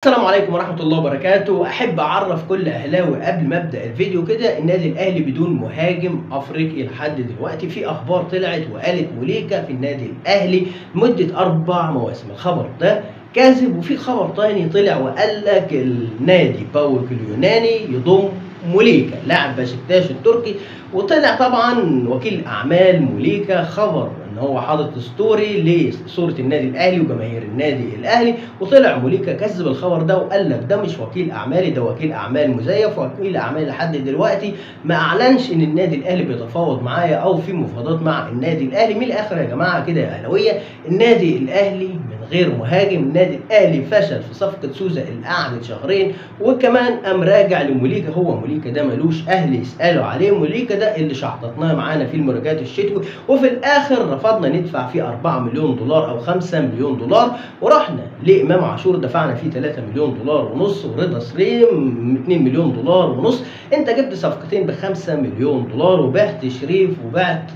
السلام عليكم ورحمة الله وبركاته. أحب أعرف كل أهلاوي قبل ما أبدأ الفيديو كده النادي الأهلي بدون مهاجم أفريقي لحد دلوقتي. في أخبار طلعت وقالت موليكا في النادي الأهلي لمدة 4 مواسم. الخبر ده كاذب، وفي خبر تاني طلع وقال لك النادي باوك اليوناني يضم موليكا لاعب بشكتاش التركي. وطلع طبعا وكيل أعمال موليكا خبر ان هو حاطط ستوري لصوره النادي الاهلي وجماهير النادي الاهلي، وطلع موليكا كذب الخبر ده وقال لك ده مش وكيل اعمالي، ده وكيل اعمال مزيف. وكيل اعمال لحد دلوقتي ما اعلنش ان النادي الاهلي بيتفاوض معايا او في مفاوضات مع النادي الاهلي. من الاخر يا جماعه كده يا اهلاويه، النادي الاهلي من غير مهاجم. النادي الاهلي فشل في صفقه سوزا اللي قعدت شهرين، وكمان قام راجع لموليكا. هو موليكا ده ملوش اهل يسالوا عليه، موليكا ده اللي شحططناه معانا في الميركاتو الشتوي، وفي الاخر رفضنا ندفع فيه 4 مليون دولار او 5 مليون دولار، ورحنا لامام عاشور دفعنا فيه 3 مليون دولار ونص، ورضا سليم 2 مليون دولار ونص. انت جبت صفقتين ب 5 مليون دولار، وبعت شريف وبعت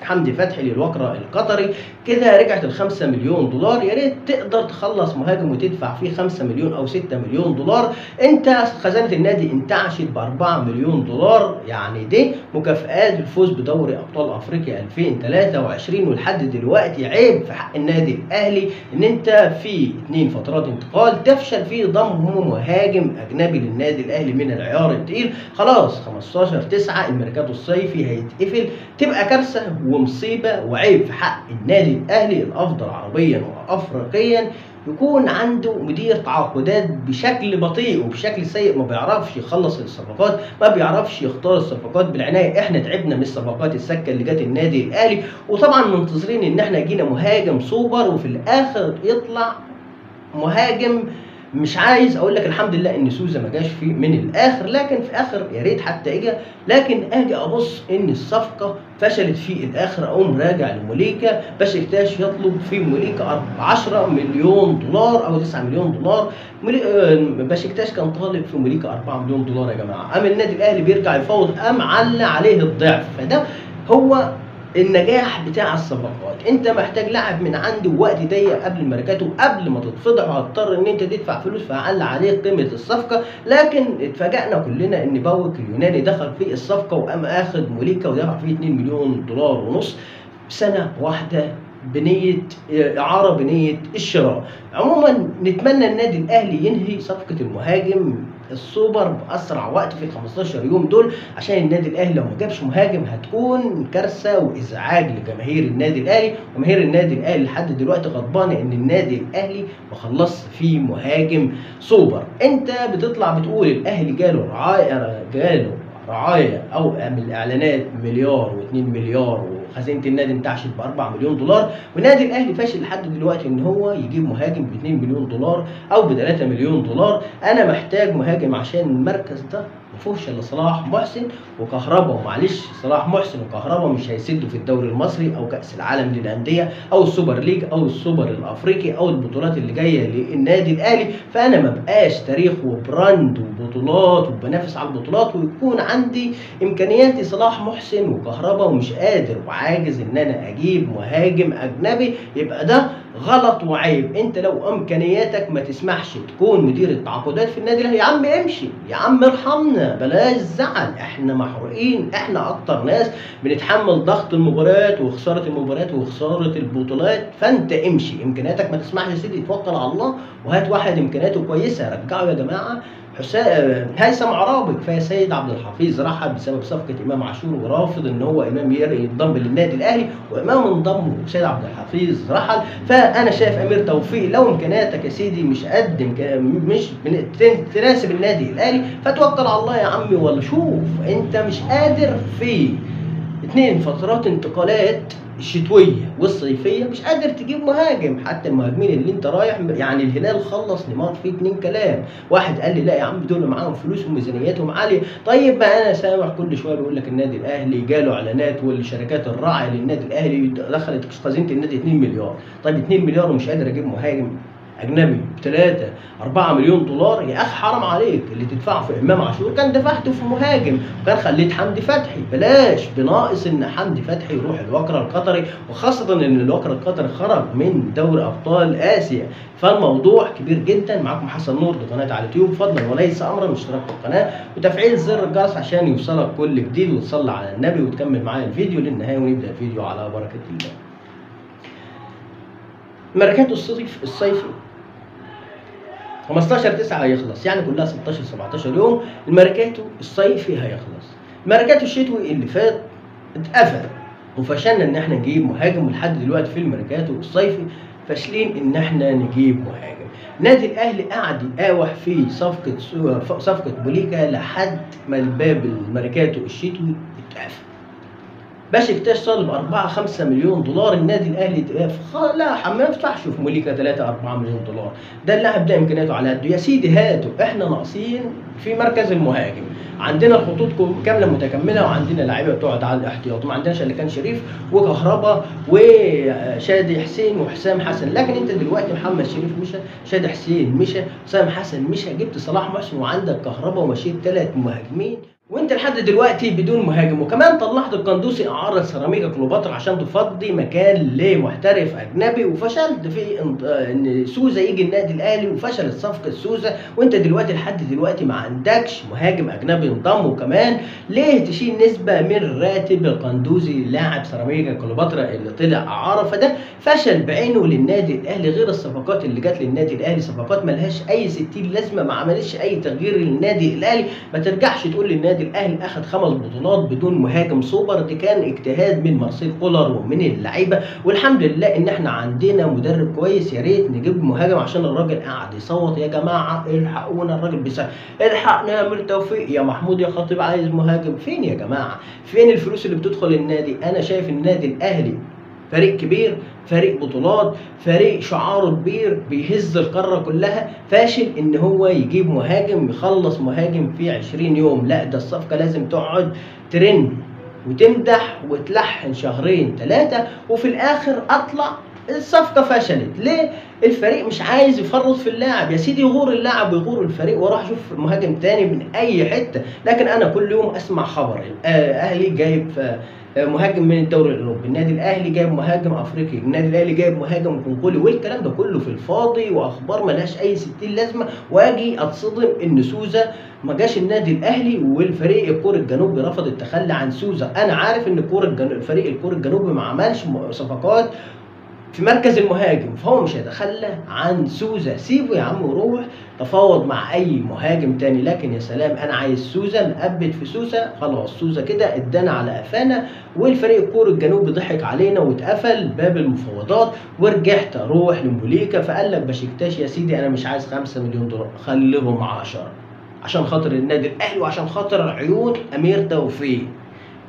حمدي فتحي للوكرة القطري، كده رجعت ال 5 مليون دولار. يا ريت تقدر تخلص مهاجم وتدفع فيه 5 مليون او 6 مليون دولار. انت خزانه النادي انتعشت ب 4 مليون دولار، يعني دي مكافآت الفوز بدوري ابطال افريقيا 2023. ولحد دلوقتي عيب في حق النادي الاهلي ان انت في 2 فترات انتقال تفشل في ضم مهاجم اجنبي للنادي الاهلي من العيار التقيل. خلاص 15/9 الميركاتو الصيفي هيتقفل، تبقى كارثه ومصيبه وعيب في حق النادي الاهلي الافضل عربيا وافريقيا يكون عنده مدير تعاقدات بشكل بطيء وبشكل سيء، ما بيعرفش يخلص الصفقات، ما بيعرفش يختار الصفقات بالعنايه. احنا تعبنا من الصفقات السكه اللي جت النادي الاهلي، وطبعا منتظرين ان احنا جينا مهاجم سوبر وفي الاخر يطلع مهاجم. مش عايز اقول لك الحمد لله ان سوزا ما جاش فيه من الاخر، لكن في اخر يا ريت حتى اجى، لكن اجي ابص ان الصفقه فشلت في الاخر. اقوم راجع لموليكا، بشكتاش يطلب في موليكا 10 مليون دولار او 9 مليون دولار. بشكتاش كان طالب في موليكا 4 مليون دولار يا جماعه. قام النادي الاهلي بيرجع يفاوض، قام علّى عليه الضعف. فده هو النجاح بتاع الصفقات. انت محتاج لاعب من عندي ووقت ضيق قبل الميركاتو، قبل ما تتفضح وهتضطر ان انت تدفع فلوس فاقل عليه قيمه الصفقه. لكن اتفاجئنا كلنا ان باوك اليوناني دخل في الصفقه وقام اخد موليكا ودفع فيه 2 مليون دولار ونص سنه واحده بنيه اعاره بنيه الشراء. عموما نتمنى النادي الاهلي ينهي صفقه المهاجم السوبر باسرع وقت في ال 15 يوم دول، عشان النادي الاهلي لو ما جابش مهاجم هتكون كارثه وازعاج لجماهير النادي الاهلي. وجماهير النادي الاهلي لحد دلوقتي غضبانه ان النادي الاهلي ما خلصش فيه مهاجم سوبر. انت بتطلع بتقول الاهلي جاله رعايه او من الاعلانات مليار و2 مليار، وخزينه النادي انتعشت ب 4 مليون دولار، والنادي الاهلي فاشل لحد دلوقتي ان هو يجيب مهاجم ب 2 مليون دولار او ب 3 مليون دولار. انا محتاج مهاجم عشان المركز ده ما فيهوش الا صلاح محسن وكهربا، ومعلش صلاح محسن وكهربا مش هيسدوا في الدوري المصري او كاس العالم للانديه او السوبر ليج او السوبر الافريقي او البطولات اللي جايه للنادي الاهلي. فانا ما بقاش تاريخ وبراند وبطولات وبنافس على البطولات ويكون عندي امكانياتي صلاح محسن وكهربا ومش قادر وعاجز ان انا اجيب مهاجم اجنبي. يبقى ده غلط وعيب. انت لو امكانياتك ما تسمحش تكون مدير التعاقدات في النادي الاهلي، يا عم امشي، يا عم ارحمنا، بلاش زعل، احنا محروقين، احنا اكتر ناس بنتحمل ضغط المباريات وخساره المباريات وخساره البطولات. فانت امشي، امكانياتك ما تسمحش يا سيدي، توكل على الله وهات واحد امكانياته كويسه. رجعوا يا جماعه هيثم عرابي. كفايه سيد عبد الحفيظ رحل بسبب صفقه امام عاشور ورافض ان هو امام ينضم للنادي الاهلي، وامام انضم وسيد عبد الحفيظ رحل. فانا شايف امير توفيق لو امكانياتك يا سيدي مش قد مش تناسب النادي الاهلي فتوكل على الله يا عمي. ولا شوف انت مش قادر في 2 فترات انتقالات الشتويه والصيفيه مش قادر تجيب مهاجم. حتى المهاجمين اللي انت رايح، يعني الهلال خلص نيمار فيه 2 كلام. واحد قال لي لا يا عم دول معاهم فلوس وميزانياتهم عاليه. طيب ما انا سامع كل شويه بيقول لك النادي الاهلي جاله اعلانات والشركات الراعيه للنادي الاهلي دخلت خزينه النادي 2 مليار. طيب 2 مليار ومش قادر اجيب مهاجم؟ اجنبي ب3 4 مليون دولار، يا اخي حرام عليك. اللي تدفعه في امام عاشور كان دفعته في مهاجم، وكان خليت حمدي فتحي. بلاش بناقص ان حمدي فتحي يروح الوكر القطري، وخاصه ان الوكر القطري خرج من دوري ابطال اسيا. فالموضوع كبير جدا. معاكم حسن نور، دي قناه على اليوتيوب، فضلا وليس امرا الاشتراك في القناه وتفعيل زر الجرس عشان يوصلك كل جديد، وتصلي على النبي وتكمل معايا الفيديو للنهايه، ونبدا الفيديو على بركه الله. ميركاتو الصيفي 15/9 هيخلص، يعني كلها 16 17 يوم الميركاتو الصيفي هيخلص. الميركاتو الشتوي اللي فات اتقفل، وفشلنا ان احنا نجيب مهاجم، ولحد دلوقتي في الميركاتو الصيفي فاشلين ان احنا نجيب مهاجم. النادي الاهلي قعد يقاوح في صفقه بوليكا لحد ما الباب الميركاتو الشتوي اتقفل. بشكتاش طالب 4-5 مليون دولار، النادي الاهلي لا ما يفتحش في موليكا 3-4 مليون دولار، ده اللاعب ده امكانياته على قده. يا سيدي هاته، احنا ناقصين في مركز المهاجم، عندنا الخطوط كامله متكمله، وعندنا لعيبه بتقعد على الاحتياط، ما عندناش الا كان شريف وكهربا وشادي حسين وحسام حسن. لكن انت دلوقتي محمد شريف مشى، شادي حسين مشى، حسام حسن مشى، جبت صلاح محسن وعندك كهربا، ومشيت 3 مهاجمين، وانت لحد دلوقتي بدون مهاجم. وكمان طلعت القندوسي اعاره سيراميكا كليوباترا عشان تفضي مكان لمحترف اجنبي، وفشلت في ان سوزا يجي النادي الاهلي، وفشلت صفقه سوزا، وانت دلوقتي لحد دلوقتي ما عندكش مهاجم اجنبي انضم. وكمان ليه تشيل نسبه من راتب القندوسي لاعب سيراميكا كليوباترا اللي طلع اعاره؟ فده فشل بعينه للنادي الاهلي، غير الصفقات اللي جت للنادي الاهلي، صفقات ملهاش اي 60 لازمه، ما عملتش اي تغيير للنادي الاهلي. ما ترجعش تقول للنادي الاهلي اخذ 5 بطولات بدون مهاجم سوبر، دي كان اجتهاد من مارسيل كولر ومن اللعيبه، والحمد لله ان احنا عندنا مدرب كويس. يا ريت نجيب مهاجم عشان الراجل قاعد يصوت يا جماعه الحقونا، الراجل بيسأل الحقنا يا امير توفيق يا محمود يا خطيب عايز مهاجم. فين يا جماعه؟ فين الفلوس اللي بتدخل النادي؟ انا شايف النادي الاهلي فريق كبير، فريق بطولات، فريق شعاره كبير بيهز القاره كلها، فاشل ان هو يجيب مهاجم يخلص مهاجم في 20 يوم. لا، ده الصفقه لازم تقعد ترن وتمدح وتلحن 2-3 وفي الاخر اطلع الصفقه فشلت. ليه؟ الفريق مش عايز يفرط في اللاعب. يا سيدي يغور اللاعب ويغور الفريق واروح اشوف مهاجم تاني من اي حته. لكن انا كل يوم اسمع خبر الاهلي جايب مهاجم من الدوري الاوروبي، النادي الاهلي جايب مهاجم افريقي، النادي الاهلي جايب مهاجم كونغولي، والكلام ده كله في الفاضي واخبار ملهاش اي 60 لازمه. واجي اتصدم ان سوزا ما جاش النادي الاهلي، والفريق الكوري الجنوبي رفض التخلي عن سوزا. انا عارف ان الفريق الكوري الجنوبي ما عملش صفقات في مركز المهاجم، فهو مش هيتخلى عن سوزا. سيبه يا عم وروح تفاوض مع اي مهاجم تاني. لكن يا سلام، انا عايز سوزا، نقبت في سوزا، خلاص سوزا كده ادانا على قفانا، والفريق الكوري الجنوبي ضحك علينا واتقفل باب المفاوضات، ورجعت اروح لموليكا. فقال لك بشكتاش يا سيدي انا مش عايز 5 مليون دولار، خليهم 10 عشان خاطر النادي الاهلي وعشان خاطر عيون امير توفيق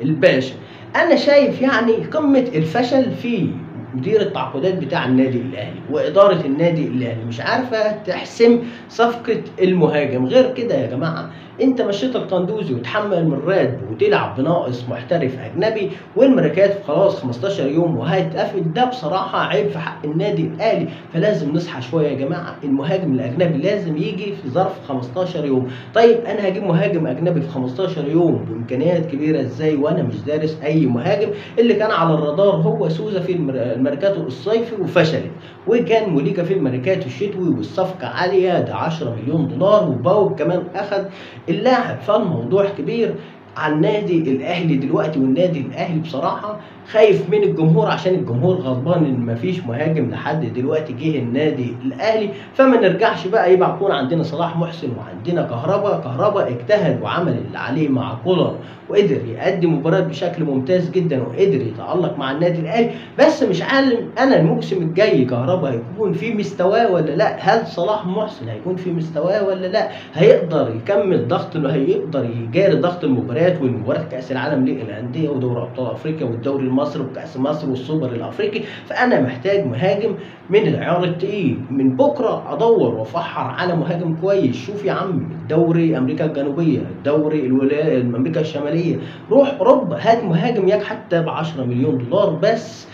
الباشا. انا شايف يعني قمه الفشل في مدير التعاقدات بتاع النادي الاهلي واداره النادي الاهلي، مش عارفه تحسم صفقه المهاجم. غير كده يا جماعه، انت مشيت القندوزي وتحمل من راتب وتلعب بناقص محترف اجنبي، والميركاتو خلاص 15 يوم وهيتقفل. ده بصراحه عيب في حق النادي الاهلي، فلازم نصحى شويه يا جماعه. المهاجم الاجنبي لازم يجي في ظرف 15 يوم. طيب انا هجيب مهاجم اجنبي في 15 يوم بامكانيات كبيره ازاي وانا مش دارس اي مهاجم؟ اللي كان على الرادار هو سوزا في الميركاتو الصيفي وفشلت، وكان موليكا في الميركاتو الشتوي والصفقه عاليه، ده 10 مليون دولار، وباوك كمان اخذ اللاعب. فالموضوع كبير على النادي الاهلي دلوقتي، والنادي الاهلي بصراحه خايف من الجمهور عشان الجمهور غضبان ان مفيش مهاجم لحد دلوقتي جه النادي الاهلي. فما نرجعش بقى يبقى يكون عندنا صلاح محسن وعندنا كهربا اجتهد وعمل اللي عليه مع كولر، وقدر يقدم مباراه بشكل ممتاز جدا، وقدر يتالق مع النادي الاهلي. بس مش عالم انا الموسم الجاي كهربا هيكون في مستواه ولا لا؟ هل صلاح محسن هيكون في مستواه ولا لا؟ هيقدر يكمل ضغط، انه هيقدر يجاري ضغط المباريات والمباريات كاس العالم للانديه ودوري ابطال افريقيا والدوري المصري وكاس مصر والسوبر الافريقي؟ فانا محتاج مهاجم من العيار التقيل. من بكره ادور وافحر على مهاجم كويس. شوف يا عم الدوري امريكا الجنوبيه، الدوري الولايات امريكا الشماليه، روح اوروبا هات مهاجم ياك حتى ب 10 مليون دولار بس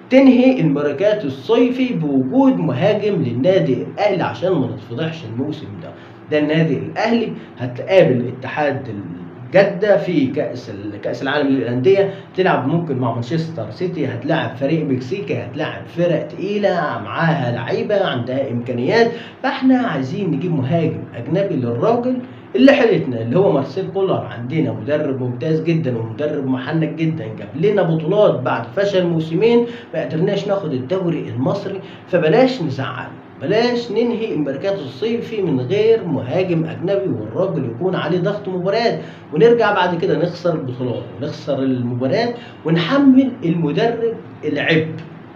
تنهي الميركاتو الصيفي بوجود مهاجم للنادي الاهلي عشان ما نتفضحش الموسم ده. ده النادي الاهلي هتقابل اتحاد جدة في كأس العالم للأندية، تلعب ممكن مع مانشستر سيتي، هتلاعب فريق مكسيكي، هتلاعب فرق تقيلة معاها لعيبة عندها إمكانيات. فاحنا عايزين نجيب مهاجم أجنبي للراجل اللي حيلتنا اللي هو مارسيل كولر. عندنا مدرب ممتاز جدا ومدرب محنك جدا، جاب لنا بطولات بعد فشل موسمين ما قدرناش ناخد الدوري المصري. فبلاش نزعل، بلاش ننهي الميركاتو الصيفي من غير مهاجم اجنبي والراجل يكون عليه ضغط مباريات، ونرجع بعد كده نخسر البطولات ونخسر المباريات ونحمل المدرب العبء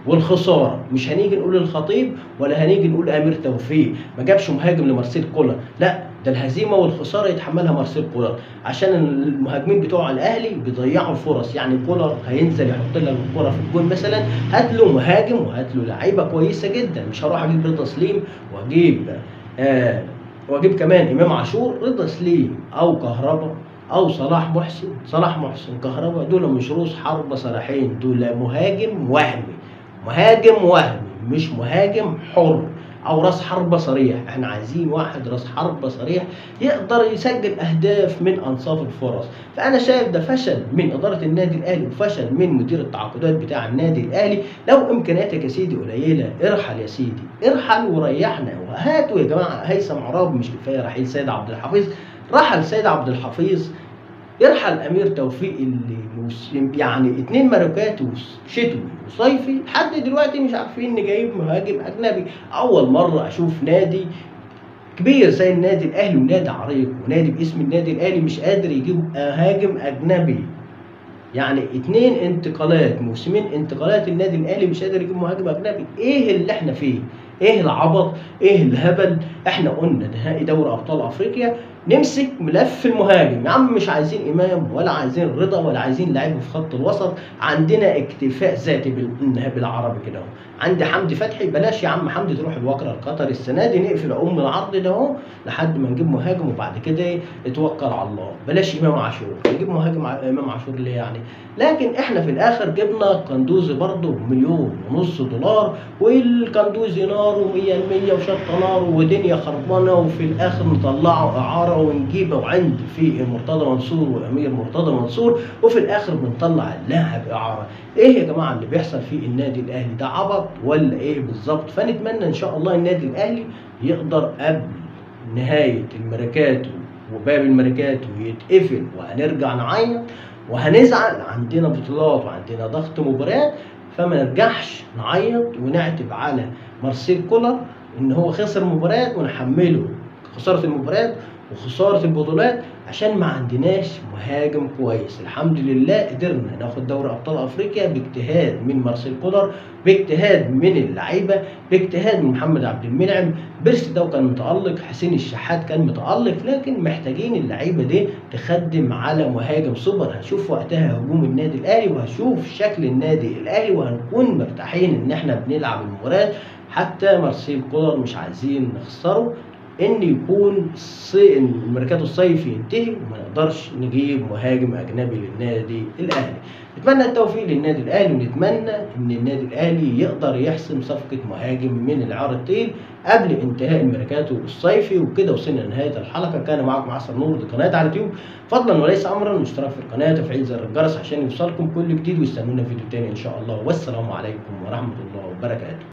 والخساره. مش هنيجي نقول الخطيب ولا هنيجي نقول امير توفيق ما جابش مهاجم لمارسيل كولر، لا، ده الهزيمه والخساره يتحملها مارسيل كولر عشان المهاجمين بتوع الاهلي بيضيعوا الفرص. يعني كولر هينزل يحط لك الكره في الجون مثلا، هات له مهاجم وهات له لعيبه كويسه جدا. مش هروح اجيب رضا سليم واجيب كمان امام عاشور. رضا سليم او كهربا او صلاح محسن كهربا دول مش رؤوس حربه صلاحين، دول مهاجم وهمي مش مهاجم حر او راس حربه صريح. احنا عايزين واحد راس حربه صريح يقدر يسجل اهداف من انصاف الفرص. فانا شايف ده فشل من اداره النادي الاهلي وفشل من مدير التعاقدات بتاع النادي الاهلي. لو امكانياتك يا سيدي قليله ارحل يا سيدي، ارحل وريحنا. وهاتوا يا جماعه هيثم عراب، مش كفايه رحيل سيد عبد الحفيظ؟ رحل سيد عبد الحفيظ، يرحل امير توفيق اللي يعني 2 ميركاتو شتوي وصيفي لحد دلوقتي مش عارفين نجيب مهاجم اجنبي. اول مره اشوف نادي كبير زي النادي الاهلي ونادي عريق ونادي باسم النادي الاهلي مش قادر يجيب مهاجم اجنبي. يعني 2 انتقالات، موسمين انتقالات النادي الاهلي مش قادر يجيب مهاجم اجنبي. ايه اللي احنا فيه؟ ايه العبط؟ ايه الهبل؟ احنا قلنا نهائي دوري ابطال افريقيا نمسك ملف المهاجم. يا عم مش عايزين امام ولا عايزين رضا ولا عايزين لعيبه في خط الوسط، عندنا اكتفاء ذاتي بالعربي كده اهو. عندي حمدي فتحي، بلاش يا عم حمدي تروح الوكره القطري السنه دي، نقفل العرض ده اهو لحد ما نجيب مهاجم وبعد كده نتوكل على الله. بلاش امام عاشور، نجيب مهاجم امام عاشور ليه يعني؟ لكن احنا في الاخر جبنا قندوزي برضه $1.5 مليون، والقندوزي نار و100 وشطه نار ودنيا خربانه، وفي الاخر نطلعه اعاره ونجيبه عند في مرتضى منصور وامير مرتضى منصور، وفي الاخر بنطلع اللاعب اعاره. ايه يا جماعه اللي بيحصل في النادي الاهلي ده؟ عبط ولا ايه بالظبط؟ فنتمنى ان شاء الله النادي الاهلي يقدر قبل نهايه الميركاتو وباب الميركاتو يتقفل وهنرجع نعيط وهنزعل. عندنا بطولات وعندنا ضغط مباريات، فما نرجعش نعيط ونعتب على مارسيل كولر ان هو خسر مباريات ونحمله خساره المباريات وخساره البطولات عشان ما عندناش مهاجم كويس. الحمد لله قدرنا ناخد دوري ابطال افريقيا باجتهاد من مارسيل كولر، باجتهاد من اللعيبه، باجتهاد من محمد عبد المنعم. بيرسي ده كان متالق، حسين الشحات كان متالق، لكن محتاجين اللعيبه دي تخدم على مهاجم سوبر. هنشوف وقتها هجوم النادي الاهلي وهنشوف شكل النادي الاهلي وهنكون مرتاحين ان احنا بنلعب المباريات. حتى مارسيل كولر مش عايزين نخسره، ان يكون الميركاتو الصيفي ينتهي وما نقدرش نجيب مهاجم اجنبي للنادي الاهلي. نتمنى التوفيق للنادي الاهلي ونتمنى ان النادي الاهلي يقدر يحسم صفقه مهاجم من العيار التقيل قبل انتهاء الميركاتو الصيفي. وكده وصلنا لنهايه الحلقه. كان معكم عصر نور، دي قناه على اليوتيوب. فضلا وليس امرا الاشتراك في القناه وتفعيل زر الجرس عشان يوصلكم كل جديد، واستنونا في فيديو تاني ان شاء الله. والسلام عليكم ورحمه الله وبركاته.